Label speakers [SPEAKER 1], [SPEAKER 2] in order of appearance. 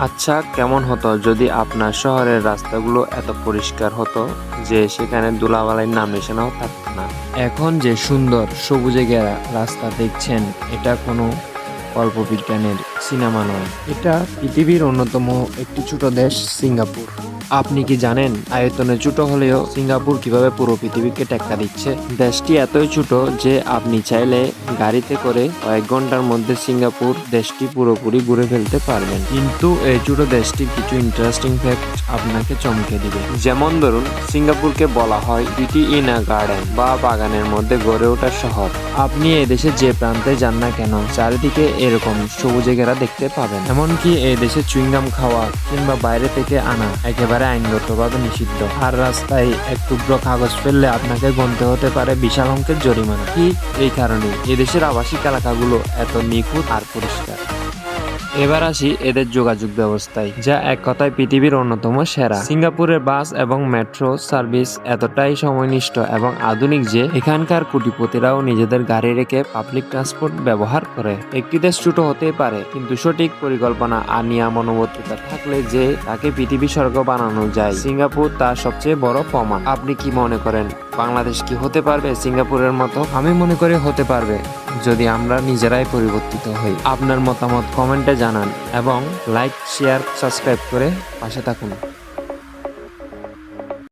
[SPEAKER 1] আচ্ছা, কেমন হতো যদি আপনার শহরের রাস্তাগুলো এত পরিষ্কার হতো যে সেখানে ধুলাবালির নাম নিশানাও থাকতো না। এখন যে সুন্দর সবুজে ঘেরা রাস্তা দেখছেন, এটা কোনো কল্পবিজ্ঞানের সিনেমা নয়। এটা পৃথিবীর অন্যতম একটি ছোট দেশ সিঙ্গাপুর। আপনি কি জানেন আয়তনে ছোট হলেও সিঙ্গাপুর কিভাবে পুরো পৃথিবীকে টেক্কা দিচ্ছে? দেশটি এতই ছোট যে আপনি চাইলে গাড়িতে করে কয়েক ঘন্টার মধ্যে সিঙ্গাপুর দেশটি পুরোপুরি ঘুরে ফেলতে পারবেন। কিন্তু এই ছোট দেশটির কিছু ইন্টারেস্টিং ফ্যাক্ট আপনাকে চমকে দিবে। যেমন ধরুন, সিঙ্গাপুরকে বলা হয় বিউটি ইন আ গার্ডেন বা বাগানের মধ্যে গড়ে ওঠা শহর। আপনি এই দেশে যে প্রান্তে যান না কেন, চারিদিকে এরকম সবুজে ঘেরা দেখতে পাবেন। এমনকি এই দেশে চুইংগাম খাওয়া কিংবা বাইরে থেকে আনা একেবারে আইনগতভাবে নিষিদ্ধ। আর রাস্তায় এক টুকরো কাগজ ফেললে আপনাকে গুনতে হতে পারে বিশাল অঙ্কের জরিমানা। ঠিক এই কারণে এদেশের আবাসিক এলাকাগুলো এত নিখুঁত আর পরিষ্কার। এবার আসি এদের যোগাযোগ ব্যবস্থায়, যা এক কথায় পৃথিবীর অন্যতম সেরা। সিঙ্গাপুরের বাস এবং মেট্রো সার্ভিস এতটাই সময়নিষ্ঠ এবং আধুনিক যে এখানকার কোটিপতিরাও নিজেদের গাড়ি রেখে পাবলিক ট্রান্সপোর্ট ব্যবহার করে। একটি দেশ ছোট হতেই পারে, কিন্তু সঠিক পরিকল্পনা আর নিয়মানুবর্তিতা থাকলে যে তাকে পৃথিবী স্বর্গ বানানো যায়। সিঙ্গাপুর তার সবচেয়ে বড় প্রমাণ। আপনি কি মনে করেন বাংলাদেশ কি হতে পারবে সিঙ্গাপুরের মতো? আমি মনে করি হতে পারবে, যদি আমরা নিজেরাই পরিবর্তিত হই। আপনার মতামত কমেন্টে জানান এবং লাইক, শেয়ার, সাবস্ক্রাইব করে পাশে থাকুন।